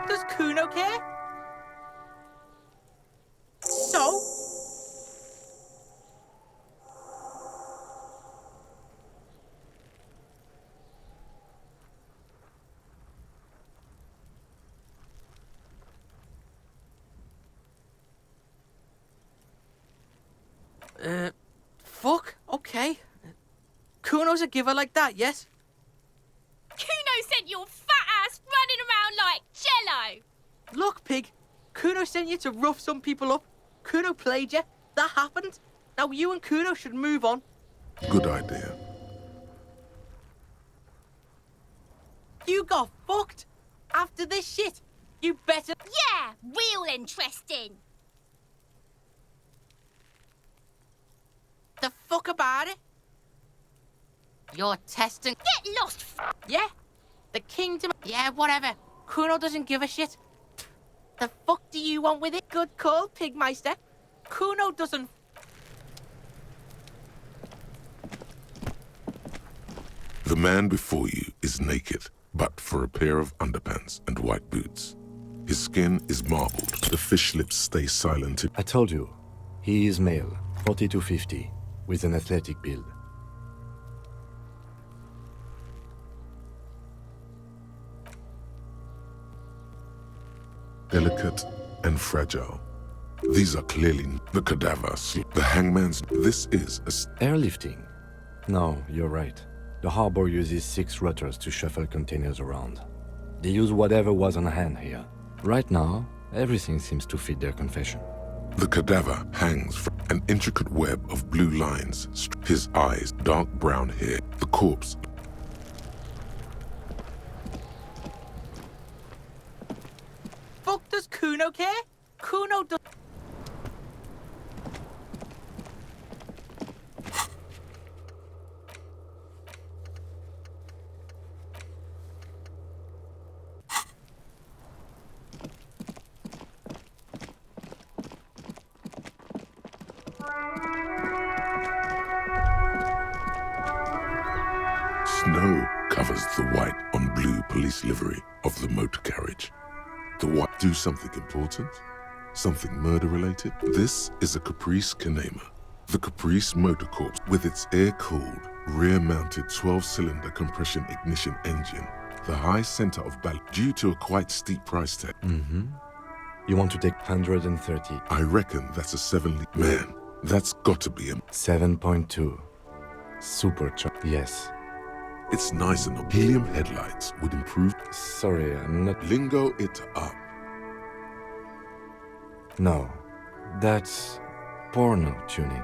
fuck does Kuno care? So? Fuck, okay. Kuno's a giver like that, yes? Kuno sent your fat ass running around like jello! Look, pig, Kuno sent you to rough some people up. Kuno played you. That happened. Now you and Kuno should move on. Good idea. You got fucked. After this shit, you better... Yeah, real interesting. The fuck about it? You're testing... Get lost, Yeah? The kingdom... Yeah, whatever. Kuno doesn't give a shit. The fuck do you want with it? Good call, Pigmeister. Kuno doesn't... The man before you is naked, but for a pair of underpants and white boots. His skin is marbled. The fish lips stay silent. I told you, he is male, 40 to 50, with an athletic build. Delicate and fragile. These are clearly the cadavers. The hangman's... This is a... Airlifting? No, you're right. The harbor uses 6 rutters to shuffle containers around. They use whatever was on hand here. Right now, everything seems to fit their confession. The cadaver hangs from an intricate web of blue lines. His eyes, dark brown hair. The corpse... Fuck does Kuno care? Kuno does... Snow covers the white on blue police livery of the motor carriage. The white do something important? Something murder-related? This is a Caprice Canema. The Caprice Motor Corps with its air-cooled, rear-mounted 12-cylinder compression ignition engine. The high center of balance due to a quite steep price tag. You want to take 130. I reckon that's a 7-liter. Man, that's got to be a... 7.2. Supercharged. Yes. It's nice enough. Helium headlights would improve... Sorry, I'm not... Lingo it up. No. That's... porno tuning.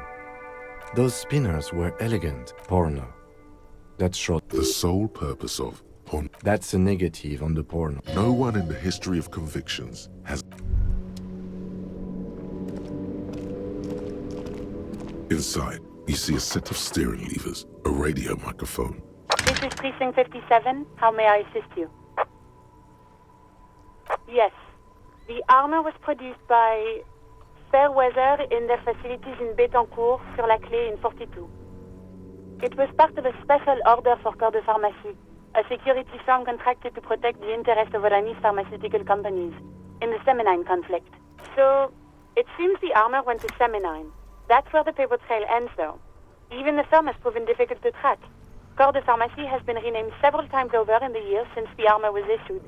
Those spinners were elegant. Porno. That's short. The sole purpose of porn. That's a negative on the porno. No one in the history of convictions has... Inside, you see a set of steering levers, a radio microphone. This is Precinct 57. How may I assist you? Yes. The armor was produced by Fairweather in their facilities in Bétancourt, sur la Clé in 42. It was part of a special order for Corps de Pharmacie, a security firm contracted to protect the interests of Oranese pharmaceutical companies in the Semenine conflict. So, it seems the armor went to Semenine. That's where the paper trail ends, though. Even the firm has proven difficult to track. Corps de Pharmacie has been renamed several times over in the years since the armor was issued.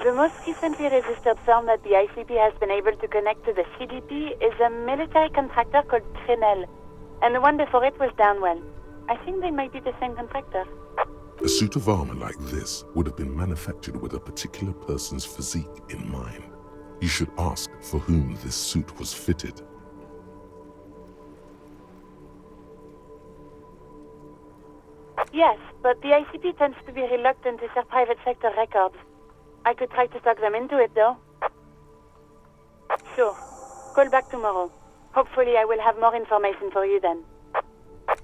The most recently registered firm that the ICP has been able to connect to the CDP is a military contractor called Trinell, and the one before it was Downwell. I think they might be the same contractor. A suit of armor like this would have been manufactured with a particular person's physique in mind. You should ask for whom this suit was fitted. Yes, but the ICP tends to be reluctant to share private sector records. I could try to talk them into it, though. Sure. Call back tomorrow. Hopefully I will have more information for you then.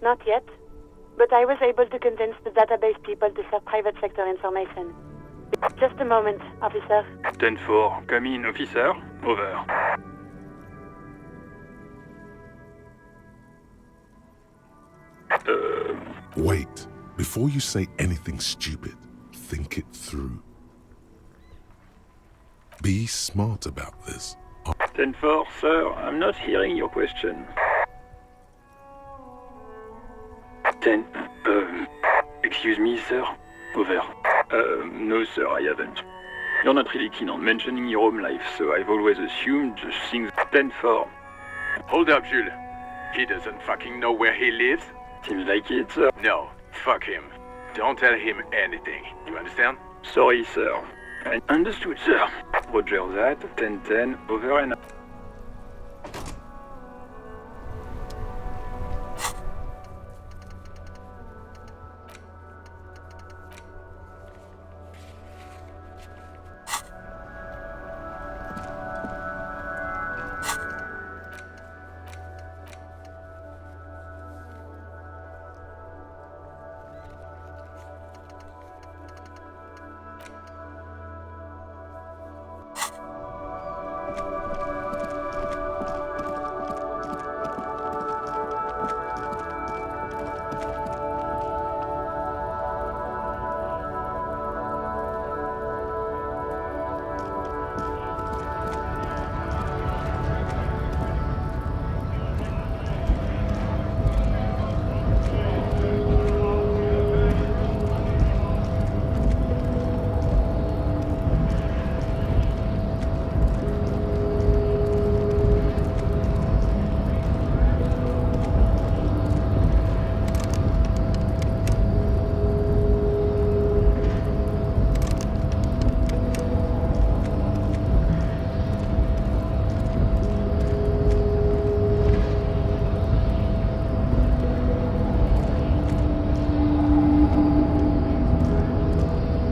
Not yet, but I was able to convince the database people to share private sector information. Just a moment, officer. 10-4, come in, officer. Over. Wait. Before you say anything stupid, think it through. Be smart about this. 10-4, sir, I'm not hearing your question. 10, excuse me, sir? Over. No, sir, I haven't. You're not really keen on mentioning your home life, so I've always assumed things 10-4. Hold up, Jules. He doesn't fucking know where he lives? Seems like it, sir. No, fuck him. Don't tell him anything. You understand? Sorry, sir. I understood, sir. Roger that, 10-10, over and out.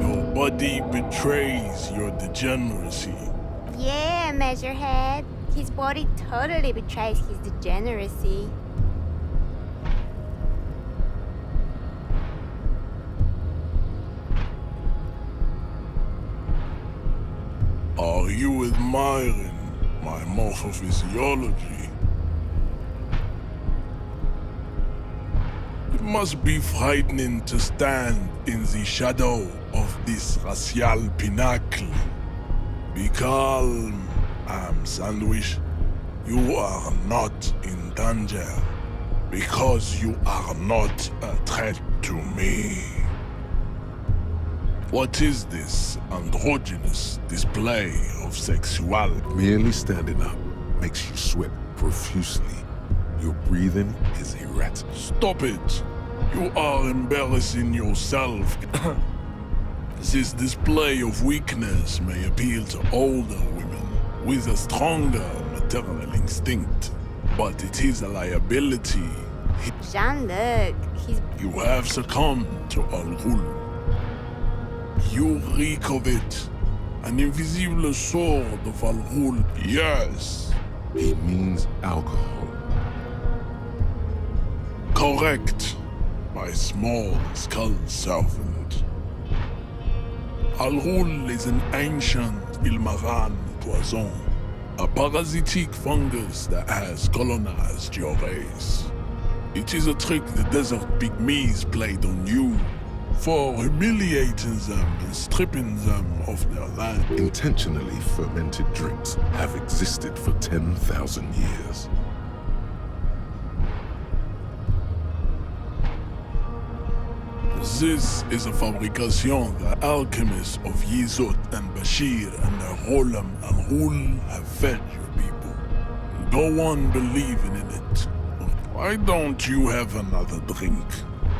Nobody betrays your degeneracy. Yeah, Measurehead. His body totally betrays his degeneracy. Are you admiring my morphophysiology? It must be frightening to stand in the shadow of this racial pinnacle. Be calm, I'm Sandwich. You are not in danger because you are not a threat to me. What is this androgynous display of sexuality? Merely standing up makes you sweat profusely. Your breathing is erratic. Stop it! You are embarrassing yourself. This display of weakness may appeal to older women with a stronger maternal instinct, but it is a liability. Jean-Luc, he's... You have succumbed to Al-Ghul. You reek of it. An invisible sword of Al-Ghul. Yes. He means alcohol. Correct, my small skull servant. Al-Ghul is an ancient Ilmaran poison, a parasitic fungus that has colonized your race. It is a trick the desert pygmies played on you for humiliating them and stripping them of their land. Intentionally fermented drinks have existed for 10,000 years. This is a fabrication the alchemists of Yizot and Bashir and the Rolam and Rul have fed your people. Go on believing in it. Why don't you have another drink?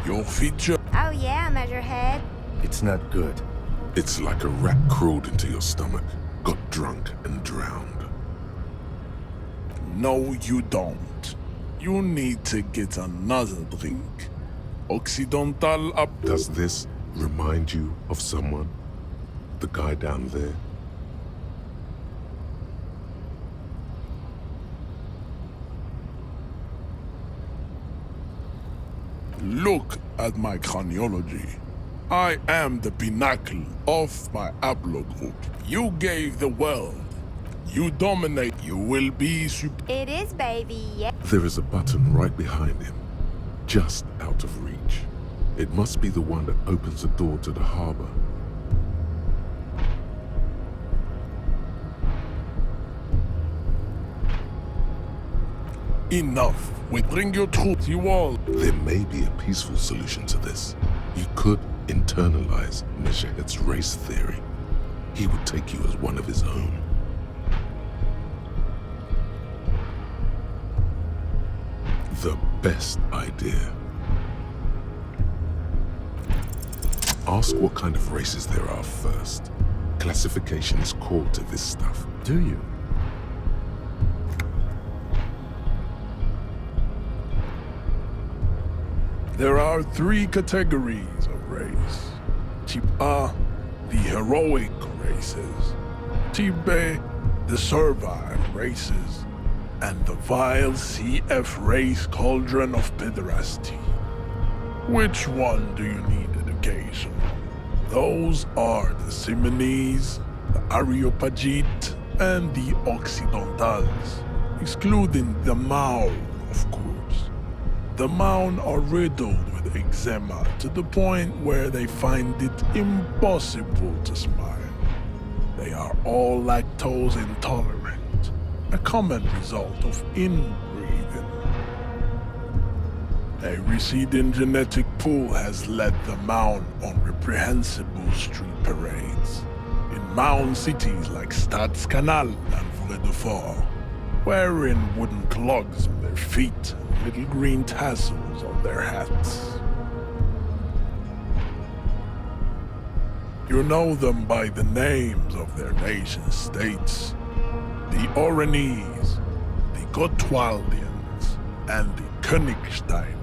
Your feature... Oh yeah, Measurehead. It's not good. It's like a rat crawled into your stomach, got drunk and drowned. No, you don't. You need to get another drink. Occidental up... Does this remind you of someone? The guy down there? Look at my craniology. I am the pinnacle of my haplogroup. You gave the world. You dominate. You will be It is, baby, yeah. There is a button right behind him, just out of reach. It must be the one that opens the door to the harbor. Enough. We bring your troops, you all. There may be a peaceful solution to this. You could internalize Measurehead's race theory. He would take you as one of his own. The best idea. Ask what kind of races there are first. Classification is core to this stuff. Do you? There are 3 categories of race. Type A, the heroic races. Type B, the servile races. And the vile CF race cauldron of pederasty. Which one do you need education on? Those are the Simonese, the Areopagite, and the Occidentals, excluding the Mao, of course. The Maun are riddled with eczema to the point where they find it impossible to smile. They are all lactose intolerant, a common result of inbreeding. A receding genetic pool has led the Maun on reprehensible street parades in Maun cities like Stadskanal and Vredefort, wearing wooden clogs on their feet and little green tassels on their hats. You know them by the names of their nation-states: the Oranese, the Gotwaldians, and the Königsteiners.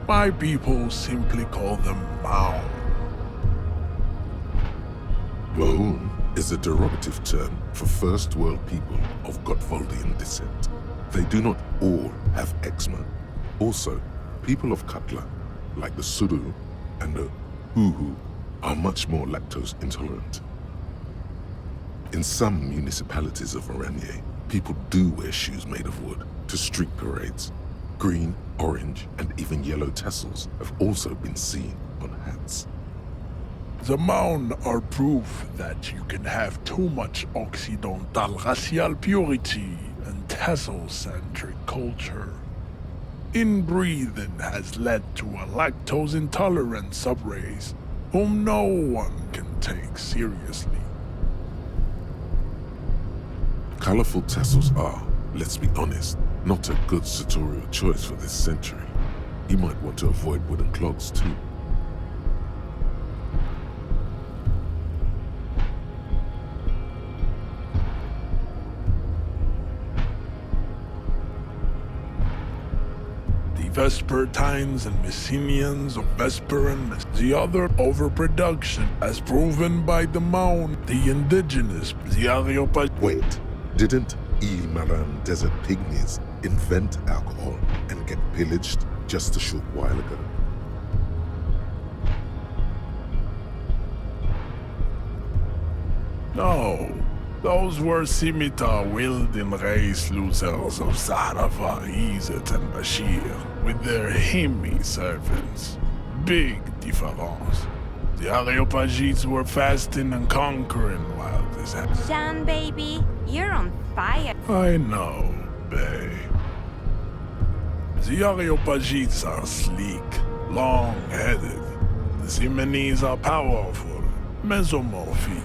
My people simply call them Mao. Maun is a derogative term for First World people of Gotwaldian descent. They do not all have eczema. Also, people of Katla, like the Suru and the Huhu, are much more lactose intolerant. In some municipalities of Oranje, people do wear shoes made of wood to street parades. Green, orange, and even yellow tassels have also been seen on hats. The Maun are proof that you can have too much Occidental racial purity and tassel-centric culture. Inbreeding has led to a lactose-intolerant subrace whom no one can take seriously. Colorful tassels are, let's be honest, not a good sartorial choice for this century. You might want to avoid wooden clogs too. Vespertines and Messenians of Vesper and the other overproduction, as proven by the Maun, the indigenous, the Areopag. Wait, didn't Ilmaran desert pygmies invent alcohol and get pillaged just a short while ago? No, those were scimitar-wielding race losers of Zahrafa, Izet, and Bashir, with their Himi servants. Big difference. The Areopagites were fasting and conquering while this happened. Jean, baby, you're on fire. I know, babe. The Areopagites are sleek, long-headed. The Simonese are powerful, mesomorphic.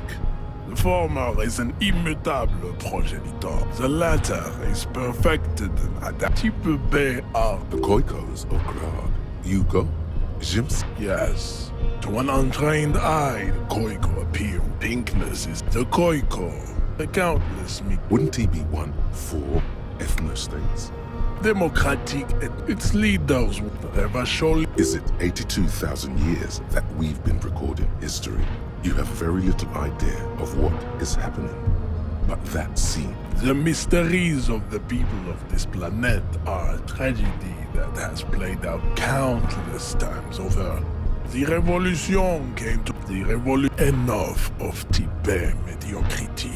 The former is an immutable progenitor. The latter is perfected and adapted. Type B are The Koikos of Grad. Yugo? Jims? yes. To an untrained eye, the Koiko appear. Pinkness is the Koiko. The countless Wouldn't he be one for ethnostates? democratic and its leaders would never surely. Is it 82,000 years that we've been recording history? You have very little idea of what is happening. But that scene. The mysteries of the people of this planet are a tragedy that has played out countless times over. The revolution came to the revolution. Enough of type mediocrity.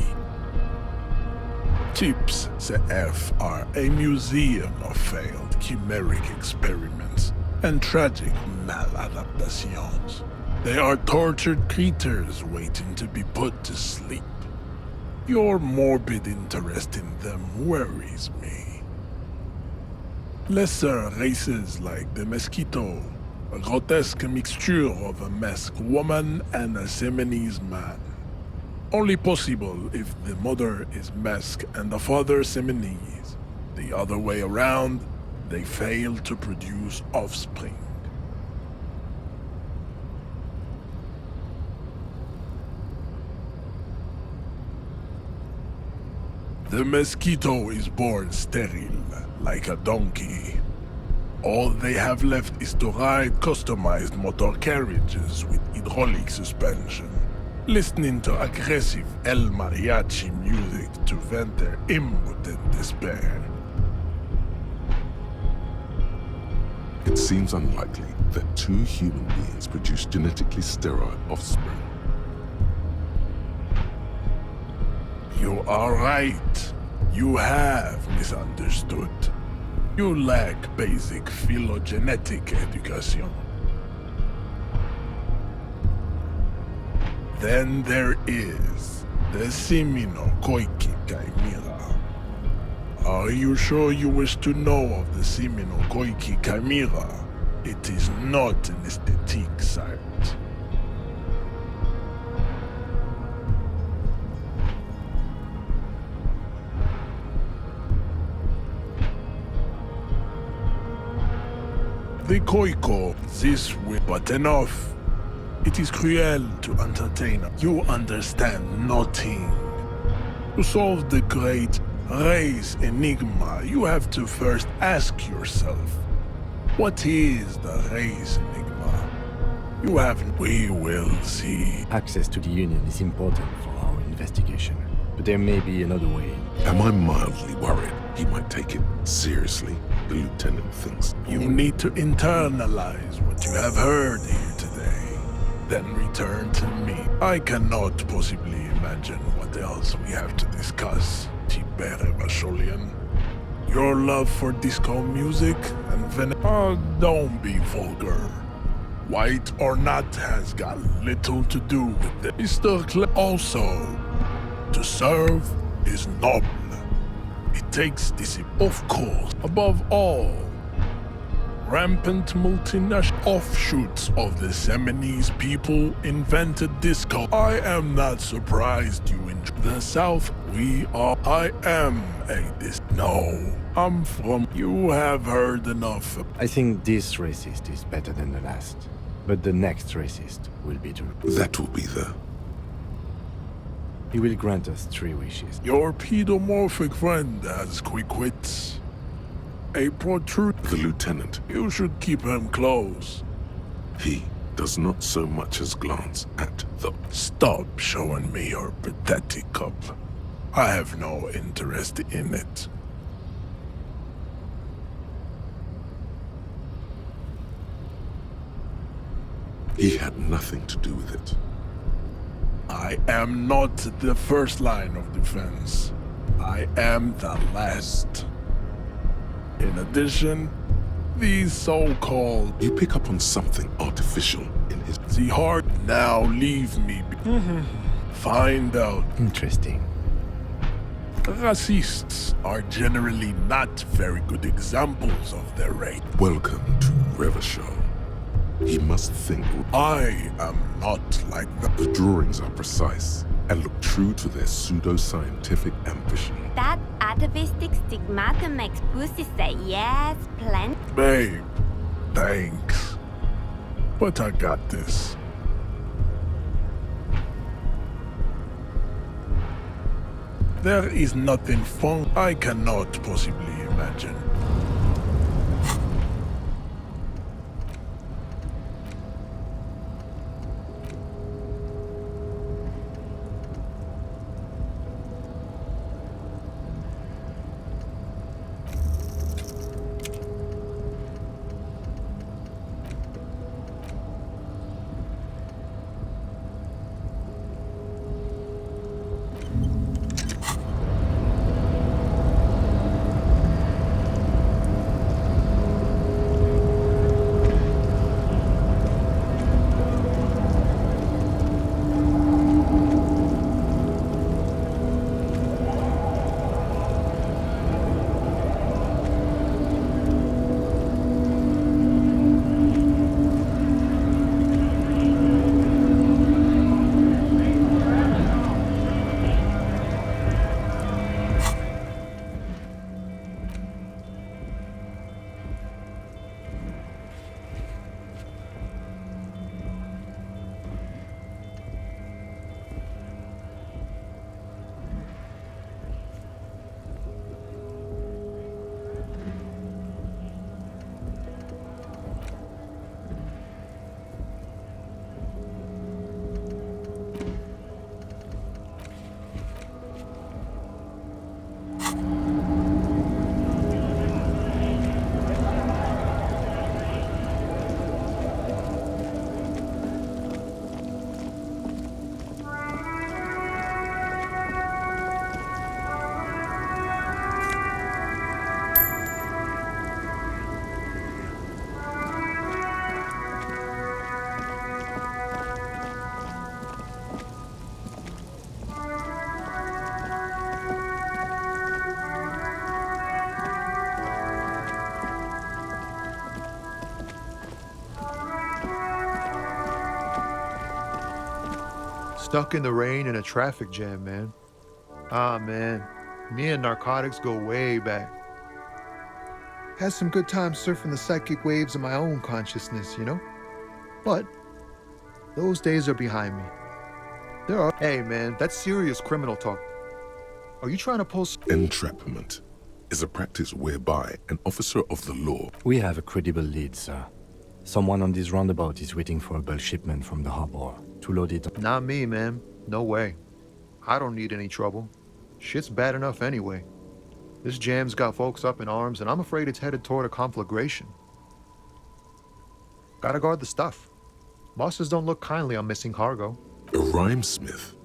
Types CF are a museum of failed chimeric experiments and tragic maladaptations. They are tortured creatures waiting to be put to sleep. Your morbid interest in them worries me. Lesser races like the mosquito, a grotesque mixture of a masked woman and a Seminese man. Only possible if the mother is masked and the father Seminese. The other way around, they fail to produce offspring. The mosquito is born sterile, like a donkey. All they have left is to ride customized motor carriages with hydraulic suspension, listening to aggressive El Mariachi music to vent their impotent despair. It seems unlikely that two human beings produce genetically sterile offspring. You are right. You have misunderstood. You lack basic phylogenetic education. Then there is the Seminokoiki Chimera. Are you sure you wish to know of the Seminokoiki Chimera? It is not an aesthetic site. The Koiko, this way, but enough. It is cruel to entertain. You understand nothing. To solve the great race enigma, you have to first ask yourself, what is the race enigma? You have... We will see. Access to the Union is important for our investigation, but there may be another way. Am I mildly worried he might take it seriously? The lieutenant thinks. You need to internalize what you have heard here today, then return to me. I cannot possibly imagine what else we have to discuss, Tibere Vasholian. Your love for disco music and Oh, don't be vulgar. White or not has got little to do with it. Also, to serve is noble. It takes discipline, of course. Above all, rampant multinational offshoots of the Seminese people invented disco. I am not surprised you enjoy the South. I am a No, I'm from... You have heard enough. I think this racist is better than the last, but the next racist will be too. That will be the... He will grant us 3 wishes. Your pedomorphic friend has quick wits. A protrude. The lieutenant. You should keep him close. He does not so much as glance at the... Stop showing me your pathetic cup. I have no interest in it. He had nothing to do with it. I am not the first line of defense. I am the last. In addition, these so-called... You pick up on something artificial in his... The heart. Now leave me. Find out. Interesting. Racists are generally not very good examples of their race. Welcome to Revachol. He must think. I am not like that. The drawings are precise and look true to their pseudo-scientific ambition. That atavistic stigmata makes pussy say yes, plenty. Babe, thanks. But I got this. There is nothing fun I cannot possibly imagine. Stuck in the rain in a traffic jam, man. Ah, man. Me and narcotics go way back. Had some good times surfing the psychic waves of my own consciousness, you know? But those days are behind me. Hey, man, that's serious criminal talk. Are you trying to pull... Entrapment is a practice whereby an officer of the law... We have a credible lead, sir. Someone on this roundabout is waiting for a bulk shipment from the harbor to load it. Not me, man. No way. I don't need any trouble. Shit's bad enough anyway. This jam's got folks up in arms, and I'm afraid it's headed toward a conflagration. Gotta guard the stuff. Bosses don't look kindly on missing cargo. A rhymesmith?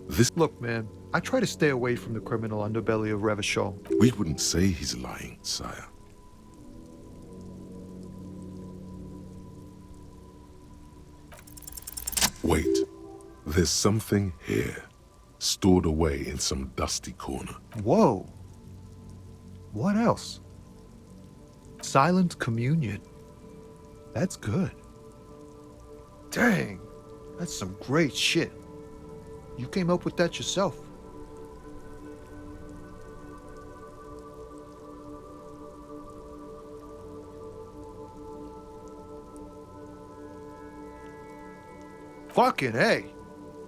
This... Look, man, I try to stay away from the criminal underbelly of Revachol. We wouldn't say he's lying, sire. Wait, there's something here, stored away in some dusty corner. Whoa. What else? Silent communion. That's good. Dang, that's some great shit. You came up with that yourself. Fucking A.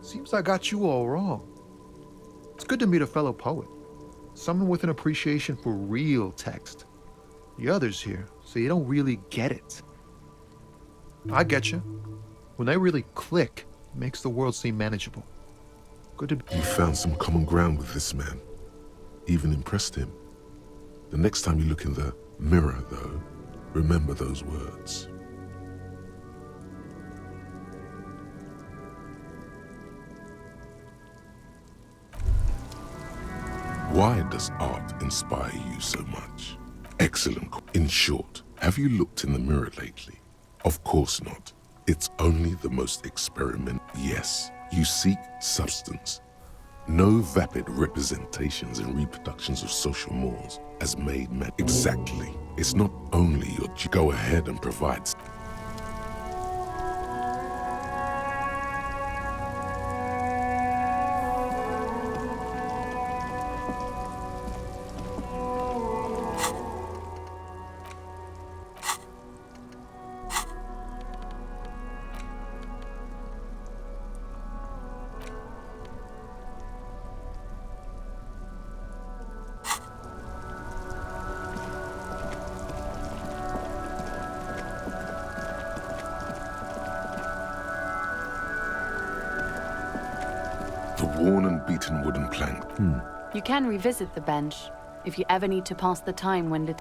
Seems I got you all wrong. It's good to meet a fellow poet. Someone with an appreciation for real text. The others here, so you don't really get it. I get you. When they really click, it makes the world seem manageable. Good to... You found some common ground with this man. Even impressed him. The next time you look in the mirror, though, remember those words. Why does art inspire you so much? Excellent. In short, have you looked in the mirror lately? Of course not. It's only the most experiment. Yes, you seek substance. No vapid representations and reproductions of social mores as made man. Exactly. It's not only your... Go ahead and provide... The worn and beaten wooden plank. You can revisit the bench if you ever need to pass the time when lit.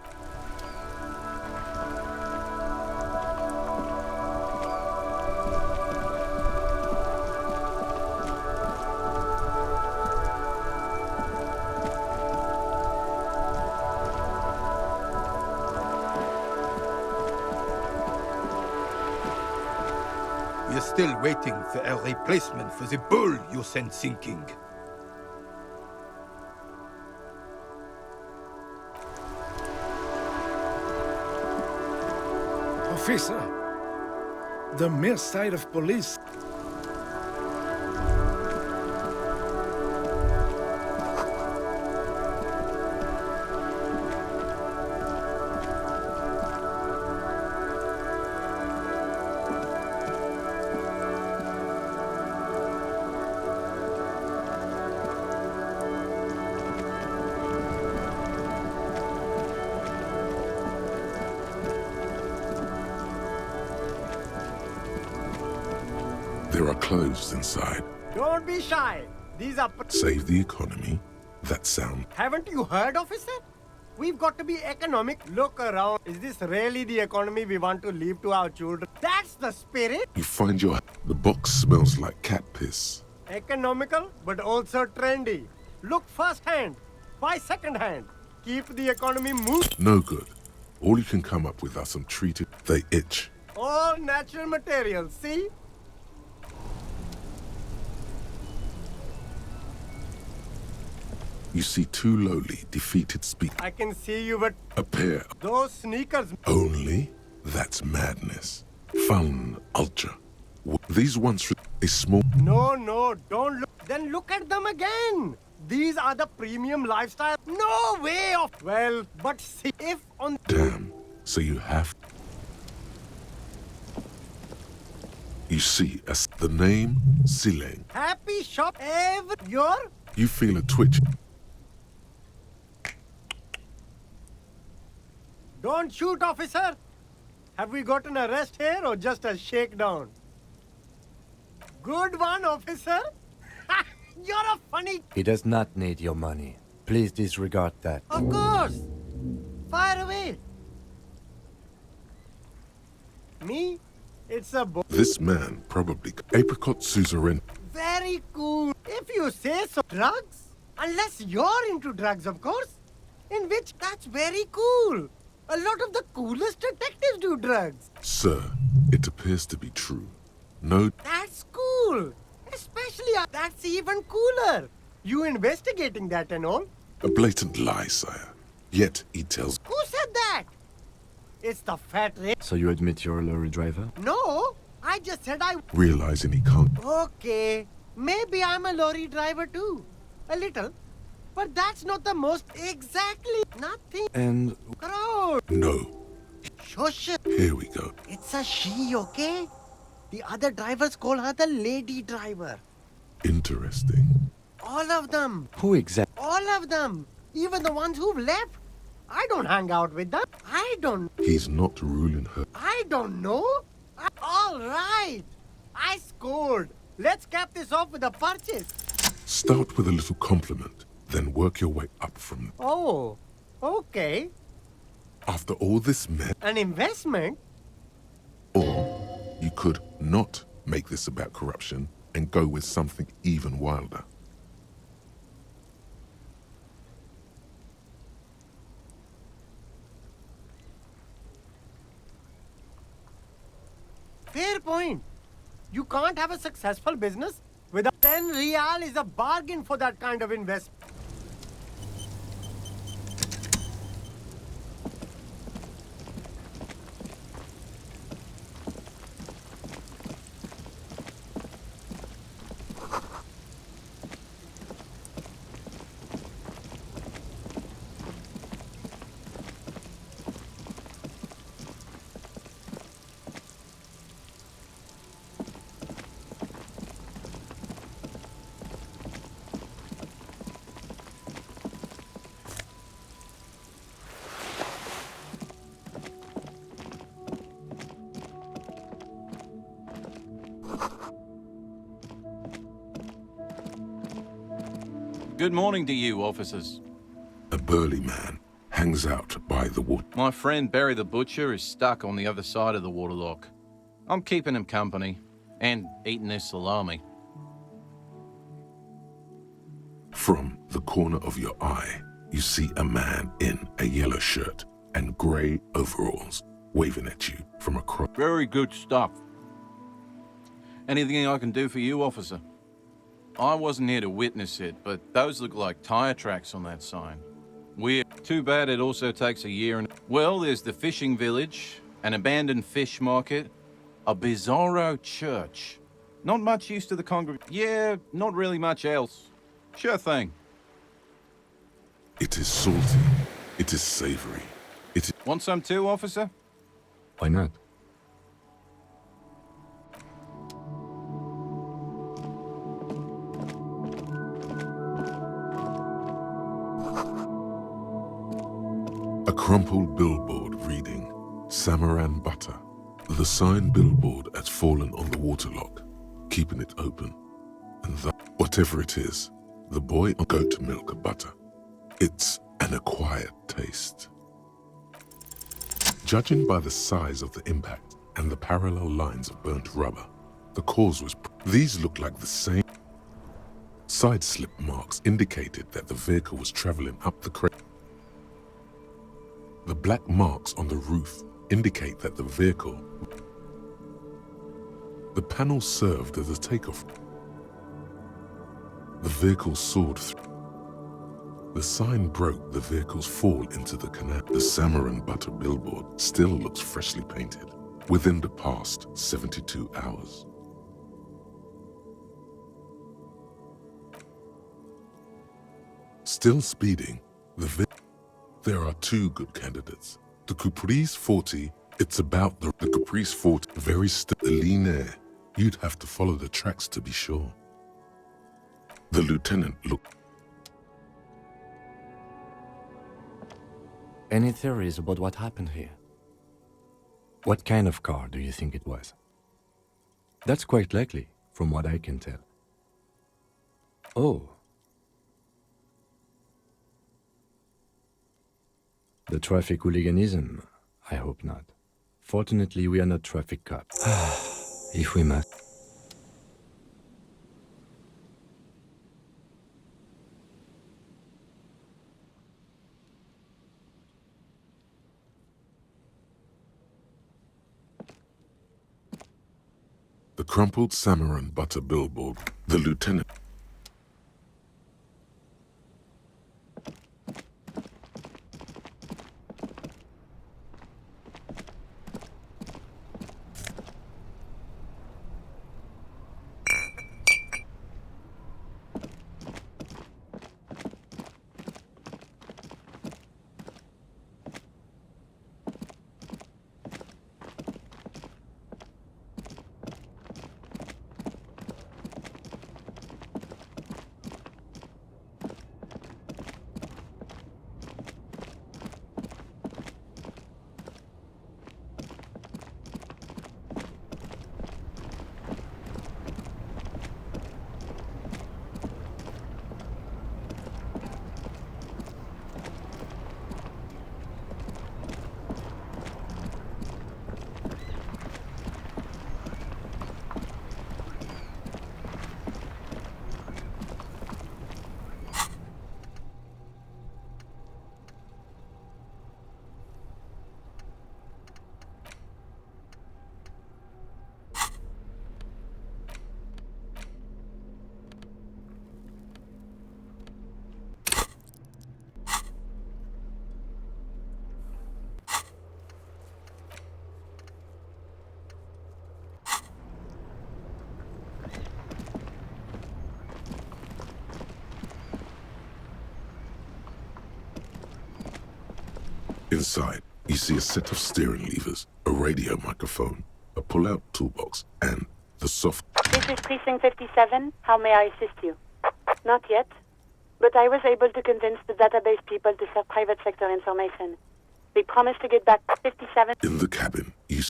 We're still waiting for a replacement for the bull you sent sinking. Officer, the mere sight of police. There are clothes inside. Don't be shy. These are... Save the economy. That sound... Haven't you heard, officer? We've got to be economic. Look around. Is this really the economy we want to leave to our children? That's the spirit. You find your... The box smells like cat piss. Economical, but also trendy. Look first-hand. Buy second-hand. Keep the economy moving. No good. All you can come up with are some treated... They itch. All natural materials, see? You see two lowly, defeated speakers. I can see you, but... A pair. Those sneakers... Only? That's madness. Fun, ultra. These ones a small... No, don't look. Then look at them again. These are the premium lifestyle. No way of... Well, but see, if on... Damn. So you have... You see, as the name, Sileng. Happy shop every year? You feel a twitch. Don't shoot, officer. Have we got an arrest here or just a shakedown? Good one, officer. You're a funny... He does not need your money. Please disregard that. Of course. Fire away. Me? It's a boy. This man probably... Apricot suzerain. Very cool. If you say so. Drugs? Unless you're into drugs, of course. In which, that's very cool. A lot of the coolest detectives do drugs. Sir, it appears to be true. No... That's cool. Especially, that's even cooler. You investigating that and all? A blatant lie, sire. Yet he tells... Who said that? It's the fat race. So you admit you're a lorry driver? No, I just said I... Realizing he can't... Okay, maybe I'm a lorry driver too. A little. But that's not the most... Exactly nothing. And... Crowd. No. Shush. Here we go. It's a she, okay? The other drivers call her the lady driver. Interesting. All of them. Who exactly? All of them. Even the ones who've left. I don't hang out with them. I don't... He's not ruling her. I don't know. All right. I scored. Let's cap this off with a purchase. Start with a little compliment, then work your way up from... Oh, okay. After all this An investment? Or you could not make this about corruption and go with something even wilder. Fair point. You can't have a successful business without 10 real is a bargain for that kind of investment. Good morning to you, officers. A burly man hangs out by the water. My friend Barry the Butcher is stuck on the other side of the waterlock. I'm keeping him company and eating his salami. From the corner of your eye, you see a man in a yellow shirt and grey overalls waving at you from across. Very good stuff. Anything I can do for you, officer? I wasn't here to witness it, but those look like tire tracks on that sign. Weird. Too bad it also takes a year and... Well, there's the fishing village, an abandoned fish market, a bizarro church. Not much use to the Yeah, not really much else. Sure thing. It is salty. It is savory. It is... Want some too, officer? Why not? A crumpled billboard reading, Samaran Butter. The sign billboard has fallen on the waterlock, keeping it open. And whatever it is, the boy on goat milk butter. It's an acquired taste. Judging by the size of the impact and the parallel lines of burnt rubber, the cause was... These look like the same. Side slip marks indicated that the vehicle was traveling up the crate. The black marks on the roof indicate that the vehicle... The panel served as a takeoff. The vehicle soared through. The sign broke the vehicle's fall into the canal. The Samaran Butter billboard still looks freshly painted within the past 72 hours. Still speeding, there are two good candidates. The Caprice 40, it's about the Caprice 40, very linear. You'd have to follow the tracks to be sure. The lieutenant looked. Any theories about what happened here? What kind of car do you think it was? That's quite likely, from what I can tell. Oh. The traffic hooliganism? I hope not. Fortunately, we are not traffic cops. If we must. The crumpled salmon butter billboard. The lieutenant. Inside, you see a set of steering levers, a radio microphone, a pull-out toolbox, and the soft... This is Precinct 57. How may I assist you? Not yet, but I was able to convince the database people to share private sector information. We promised to get back 57... In the cabin, you...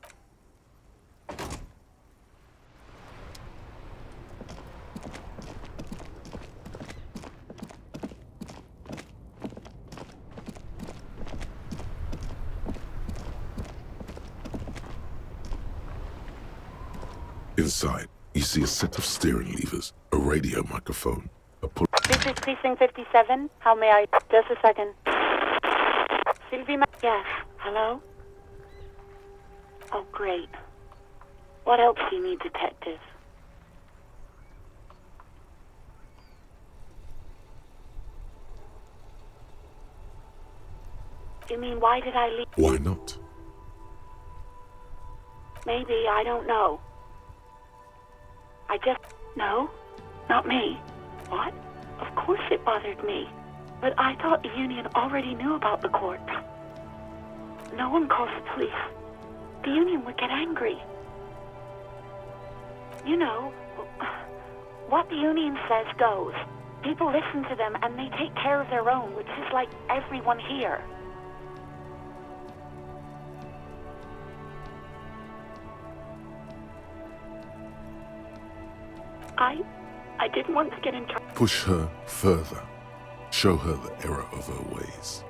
Inside, you see a set of steering levers, a radio microphone, a pull... This is Precinct 57. How may I... Just a second. Sylvie Yes. Hello? Oh, great. What else do you need, detective? You mean, why did I leave? Why not? Maybe, I don't know. No, not me. What? Of course it bothered me. But I thought the union already knew about the court. No one calls the police. The union would get angry. You know, what the union says goes. People listen to them and they take care of their own, which is like everyone here. I didn't want to get in trouble. Push her further. Show her the error of her ways.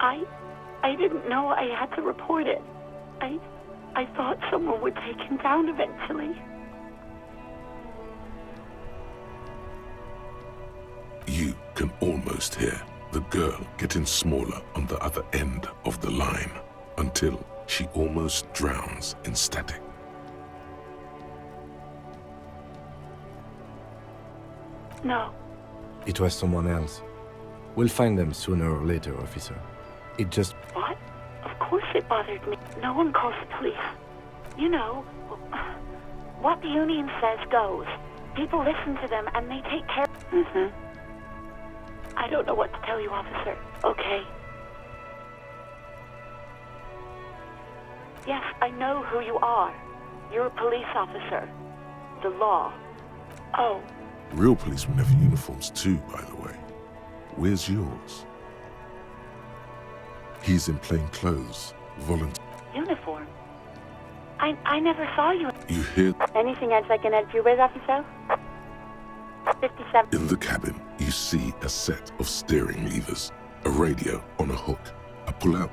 I didn't know I had to report it. I thought someone would take him down eventually. You can almost hear the girl getting smaller on the other end of the line until she almost drowns in static. No. It was someone else. We'll find them sooner or later, officer. It just... What? Of course it bothered me. No one calls the police. You know, What the Union says goes. People listen to them and they take care. I don't know what to tell you, officer. Okay. Yes, I know who you are. You're a police officer. The law. Oh. Real policemen have uniforms too, by the way. Where's yours? He's in plain clothes. Volunteer. Uniform? I never saw you. You hear? Anything else I can help you with, officer? 57. In the cabin, you see a set of steering levers, a radio on a hook, a pull-out.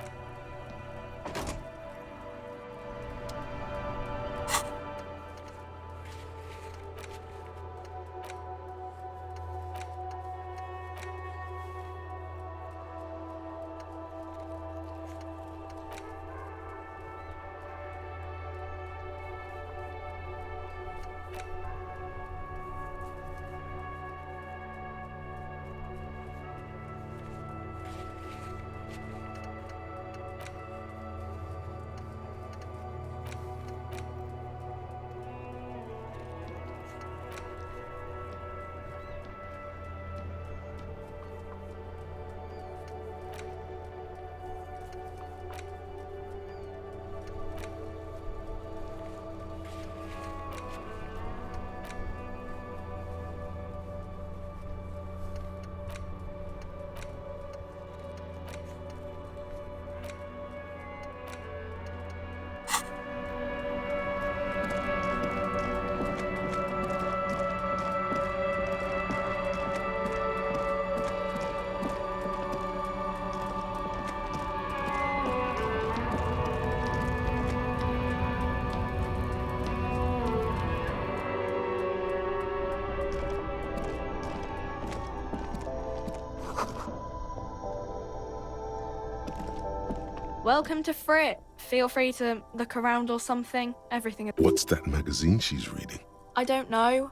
Welcome to Frit. Feel free to look around or something. Everything. What's that magazine she's reading? I don't know.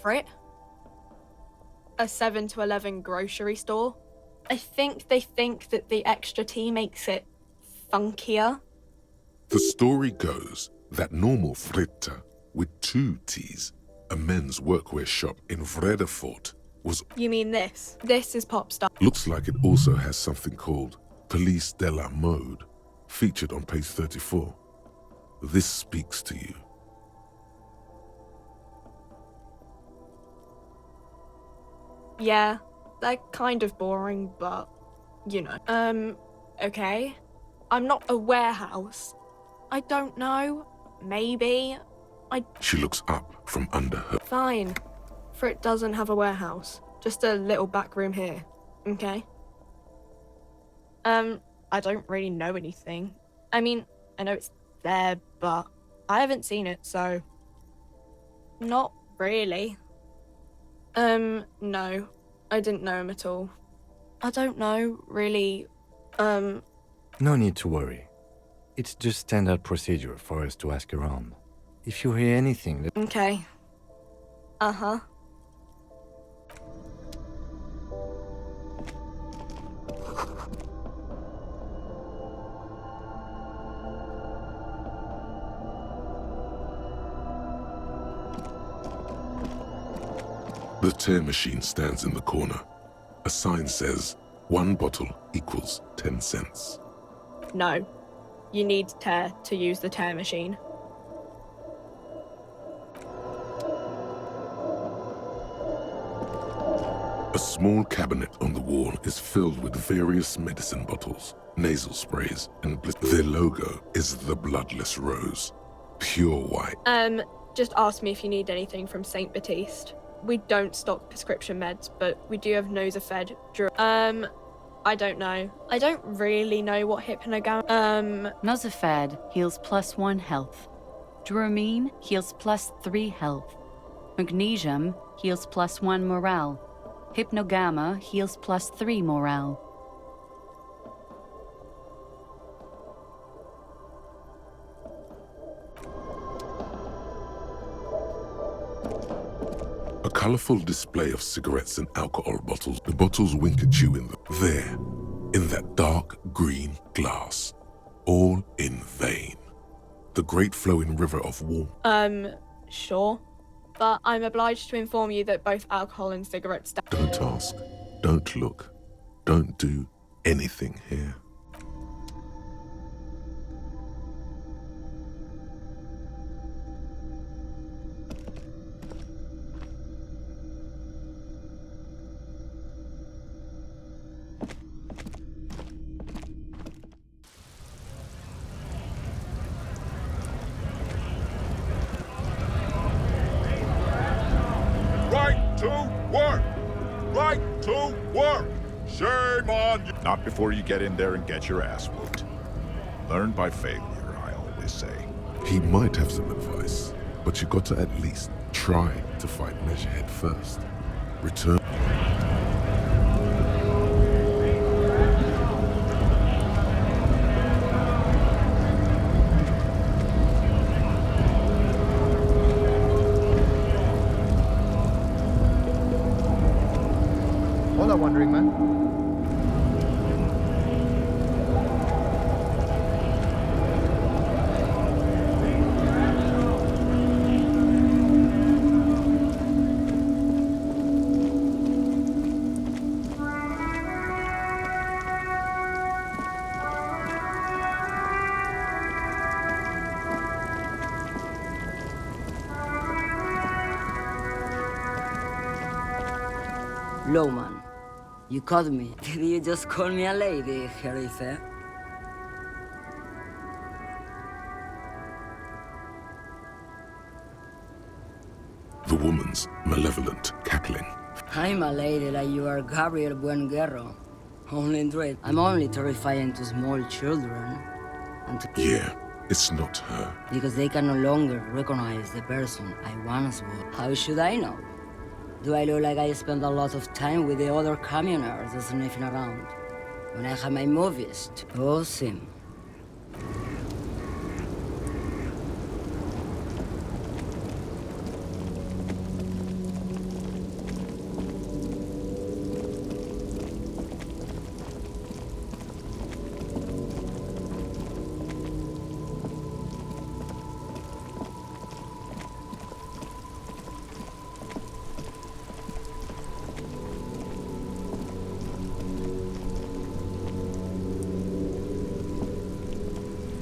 Frit? A 7 to 11 grocery store. I think they think that the extra T makes it funkier. The story goes that normal Fritta, with 2 T's, a men's workwear shop in Vredefort, was... You mean this? This is Popstar. Looks like it also has something called Police de la Mode, featured on page 34. This speaks to you. Yeah, they're kind of boring, but, you know. Okay. I'm not a warehouse. I don't know. Maybe. She looks up from under her. Fine. Frit doesn't have a warehouse. Just a little back room here. Okay? I don't really know anything. I mean, I know it's there, but I haven't seen it, so... Not really. No. I didn't know him at all. I don't know, really. No need to worry. It's just standard procedure for us to ask around. If you hear anything... Okay. Uh-huh. The tear machine stands in the corner. A sign says, 1 bottle equals 10 cents. No. You need tear to use the tear machine. A small cabinet on the wall is filled with various medicine bottles, nasal sprays, and their logo is the bloodless rose. Pure white. Just ask me if you need anything from St. Baptiste. We don't stock prescription meds, but we do have Nosafed. I don't know. I don't really know what hypnogamma... Nosafed heals +1 health. Dramine heals +3 health. Magnesium heals +1 morale. Hypnogamma heals +3 morale. A colorful display of cigarettes and alcohol bottles. The bottles wink at you in that dark green glass. All in vain. The great flowing river of warmth. sure. But I'm obliged to inform you that both alcohol and cigarettes... Don't ask, don't look, don't do anything here. Right to work! Right to work! Shame on you! Not before you get in there and get your ass whooped. Learn by failure, I always say. He might have some advice, but you got to at least try to fight Measurehead first. Return. Hola, Wandering Man. Lowman, you caught me. Did you just call me a lady, Harry Fair? The woman's malevolent cackling. I'm a lady like you are Gabriel Buenguerro. Only in dread. I'm only terrifying to small children. And to... Yeah, it's not her. Because they can no longer recognize the person I once was. How should I know? Do I look like I spend a lot of time with the other commoners sniffing around? When I have my movies to go see.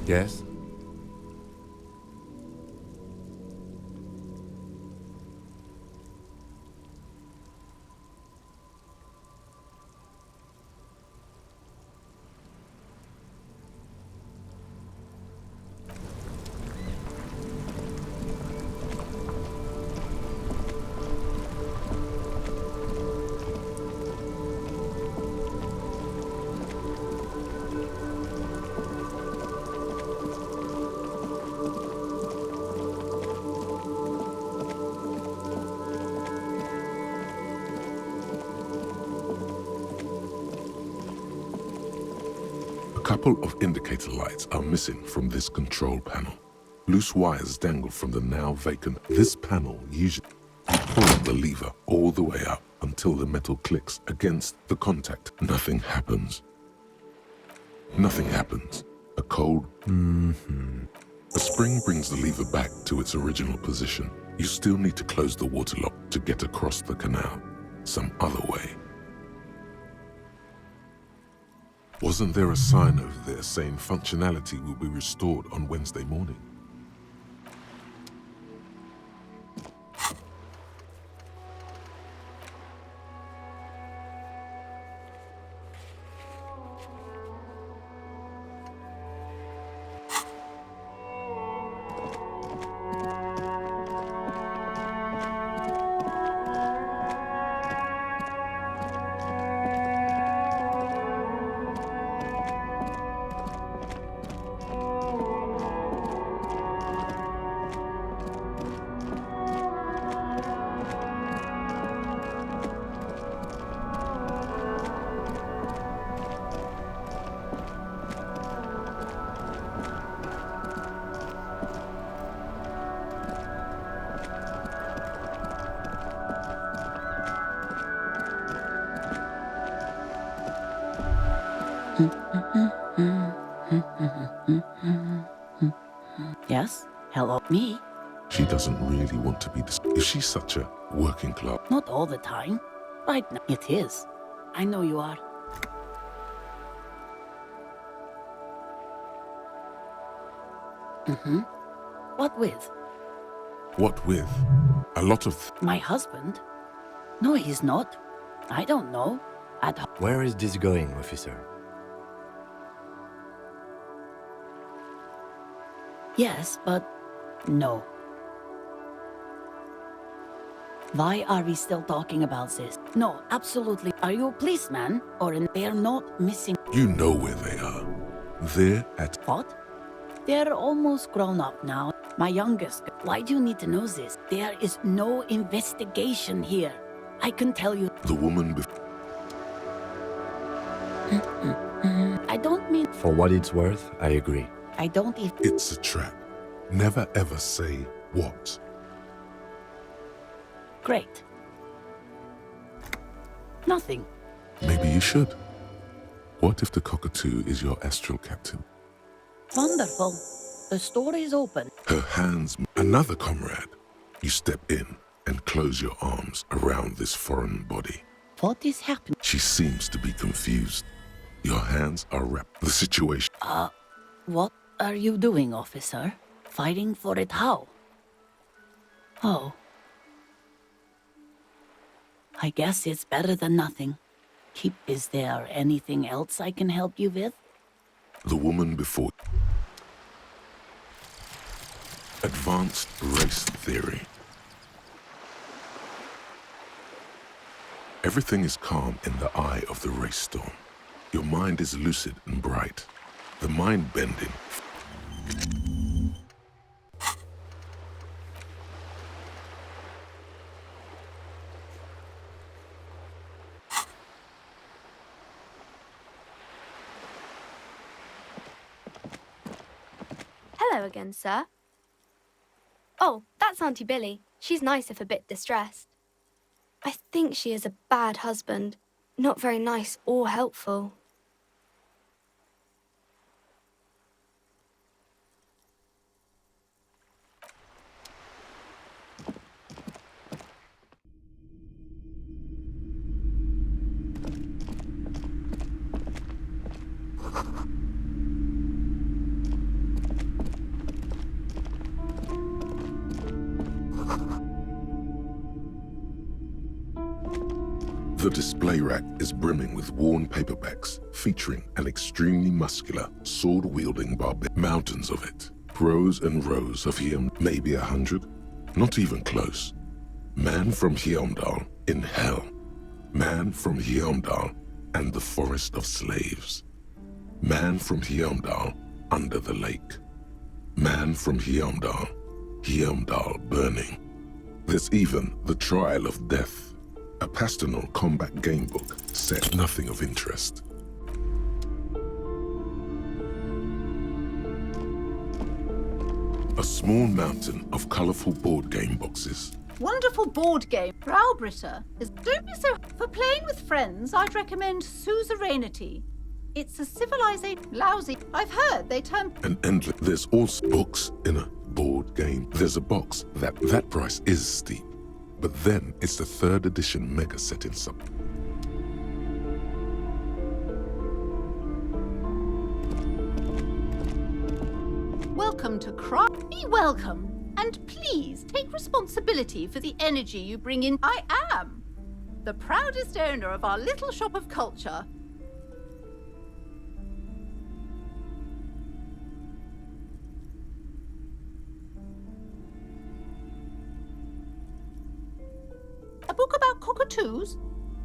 Yes? A couple of indicator lights are missing from this control panel. Loose wires dangle from the now vacant. This panel usually pulls the lever all the way up until the metal clicks against the contact. Nothing happens. Nothing happens. A cold A spring brings the lever back to its original position. You still need to close the water lock to get across the canal. Some other way. Wasn't there a sign over there saying functionality will be restored on Wednesday morning? Yes? Hello? Me? She doesn't really want to be this. Is she such a working class? Not all the time. Right now, it is. I know you are. Mm-hmm. What with? What with? A lot of... My husband? No, he's not. I don't know. Where is this going, officer? Yes, but no. Why are we still talking about this? No, absolutely. Are you a policeman? They're not missing... You know where they are. They're at... What? They're almost grown up now. My youngest... Why do you need to know this? There is no investigation here. I can tell you... The woman I don't mean... For what it's worth, I agree. I don't even... It's a trap. Never ever say what. Great. Nothing. Maybe you should. What if the cockatoo is your astral captain? Wonderful. The store is open. Her hands... Another comrade. You step in and close your arms around this foreign body. What is happening? She seems to be confused. Your hands are wrapped. The situation... What are you doing, officer? Fighting for it how? Oh. I guess it's better than nothing. Is there anything else I can help you with? The woman before... Advanced race theory. Everything is calm in the eye of the race storm. Your mind is lucid and bright. The mind bending. Hello again, sir. Oh, that's Auntie Billy. She's nice if a bit distressed. I think she is a bad husband. Not very nice or helpful. The display rack is brimming with worn paperbacks featuring an extremely muscular, sword-wielding barbarian. Mountains of it. Rows and rows of him, maybe 100. Not even close. Man from Heimdall in hell. Man from Heimdall and the forest of slaves. Man from Heimdall under the lake. Man from Heimdall. Heimdall burning. There's even the trial of death. A pastel combat gamebook set nothing of interest. A small mountain of colorful board game boxes. Wonderful board game. Browbritter is... Don't be so... For playing with friends, I'd recommend Suzerainty. It's a civilization... Lousy. I've heard they turn... And endless... There's also books in a board game. There's a box that price is steep. But then it's the 3rd edition mega set in sub. Welcome to Be welcome, and please take responsibility for the energy you bring in. I am the proudest owner of our little shop of culture. A book about cockatoos?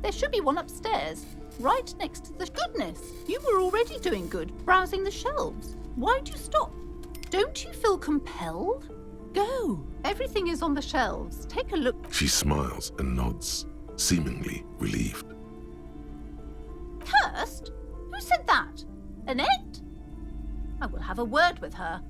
There should be one upstairs, right next to the... Goodness, you were already doing good, browsing the shelves. Why'd you stop? Don't you feel compelled? Go. Everything is on the shelves. Take a look. She smiles and nods, seemingly relieved. Cursed? Who said that? Annette? I will have a word with her.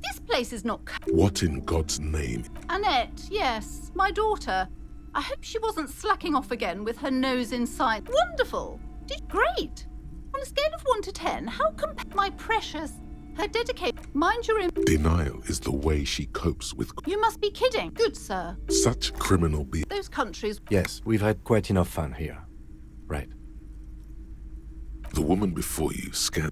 This place is not... What in God's name? Annette, yes, my daughter. I hope she wasn't slacking off again with her nose inside. Wonderful! Great! On a scale of 1 to 10, how my precious... Her dedication. Mind your Denial is the way she copes with You must be kidding. Good, sir. such criminal behavior. Those countries. Yes, we've had quite enough fun here. Right. The woman before you scanned.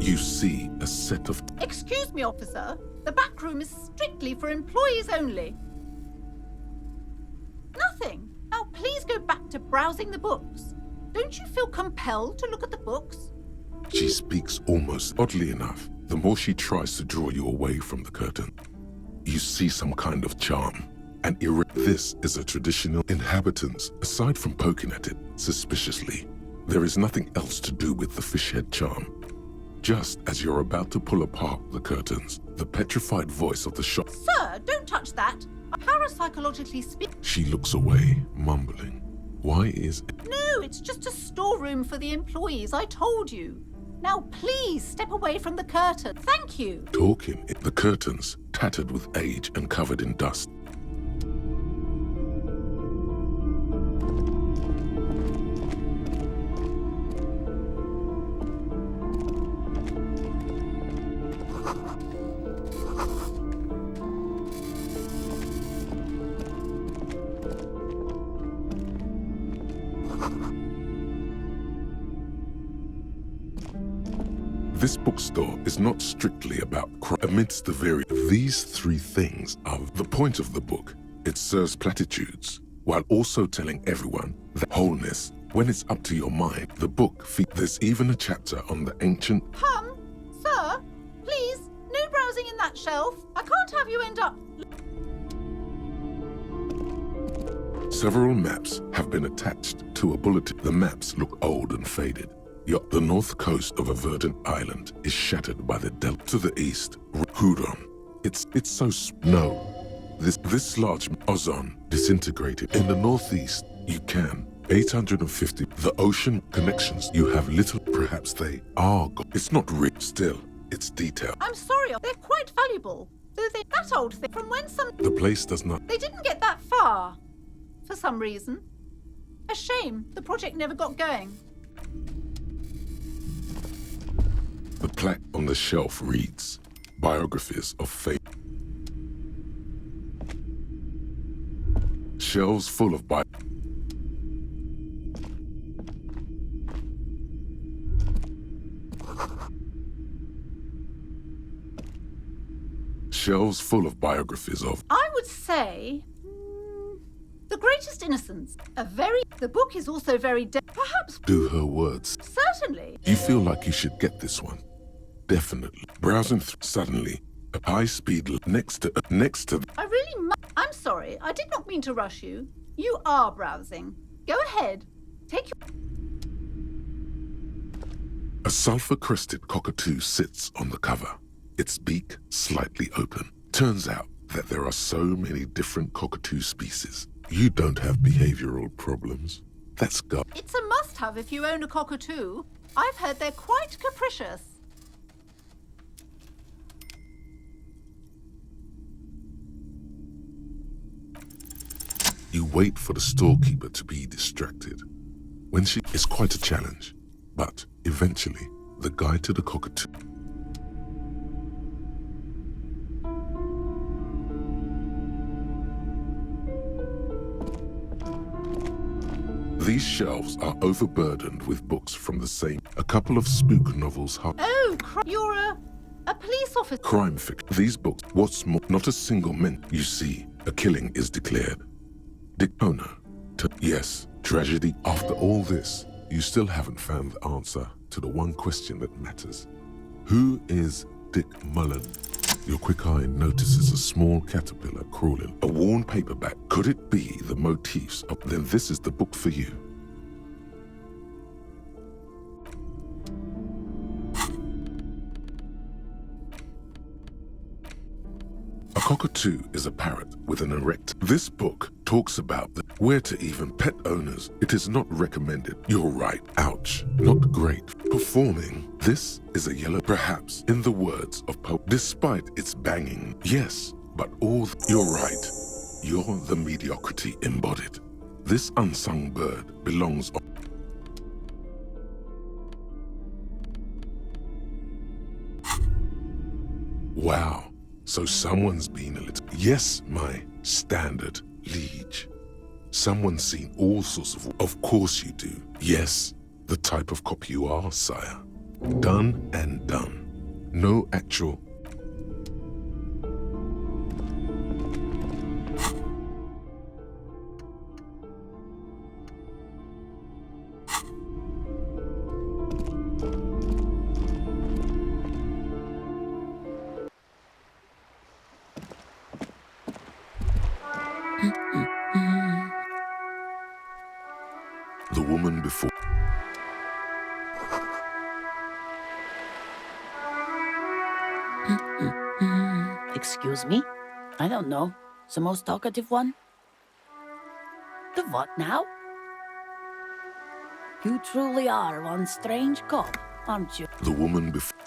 You see a set of. Excuse me, officer. The back room is strictly for employees only. Nothing. Now please go back to browsing the books. Don't you feel compelled to look at the books? She speaks almost oddly enough. The more she tries to draw you away from the curtain, you see some kind of charm. And this is a traditional inhabitants. Aside from poking at it suspiciously, there is nothing else to do with the fish head charm. Just as you're about to pull apart the curtains, the petrified voice of the shop. Sir, don't touch that. Parapsychologically speaking. She looks away, mumbling. Why is it? No, it's just a storeroom for the employees, I told you. Now please step away from the curtain. Thank you. Talking, the curtains, tattered with age and covered in dust. This bookstore is not strictly about crime. Amidst the these three things are the point of the book. It serves platitudes, while also telling everyone that wholeness, when it's up to your mind, the book there's even a chapter on the ancient. Sir, please, no browsing in that shelf. I can't have you end up. Several maps have been attached to a bulletin. The maps look old and faded. The north coast of a verdant island is shattered by the delta. To the east, Huron. It's so no. This large ozone disintegrated. In the northeast, you can. 850. The ocean connections you have little. Perhaps they are. It's not rich still. It's detailed. I'm sorry, they're quite valuable. Though they that old thing from when some. The place does not. They didn't get that far, for some reason. A shame. The project never got going. The plaque on the shelf reads, Biographies of Fate. Shelves full of Shelves full of biographies of. I would say The Greatest Innocence. The book is also very perhaps. Do her words. Certainly. You feel like you should get this one. Definitely. Browsing suddenly, a high speed next to. I really I'm sorry. I did not mean to rush you. You are browsing. Go ahead. Take your. A sulfur-crested cockatoo sits on the cover, its beak slightly open. Turns out that there are so many different cockatoo species. You don't have behavioral problems. That's gut. It's a must-have if you own a cockatoo. I've heard they're quite capricious. You wait for the storekeeper to be distracted. When she is quite a challenge, but eventually, the guide to the cockatoo. These shelves are overburdened with books from the same. A couple of spook novels. Oh, you're a police officer. Crime fiction. These books. What's more, not a single mint. You see, a killing is declared. Dicona. Yes, tragedy. After all this, you still haven't found the answer to the one question that matters. Who is Dick Mullen? Your quick eye notices a small caterpillar crawling. A worn paperback. Could it be the motifs of... Then this is the book for you. A cockatoo is a parrot with an erect. This book talks about where to even pet owners. It is not recommended. You're right. Ouch. Not great. Performing. This is a yellow. Perhaps in the words of Poe. Despite its banging. Yes, but all. You're right. You're the mediocrity embodied. This unsung bird belongs on. Wow. So someone's been a little... Yes, my standard liege. Someone's seen all sorts of... Of course you do. Yes, the type of cop you are, sire. Done and done. No actual... The woman before. Excuse me? I don't know. The most talkative one? The what now? You truly are one strange cop, aren't you? The woman before.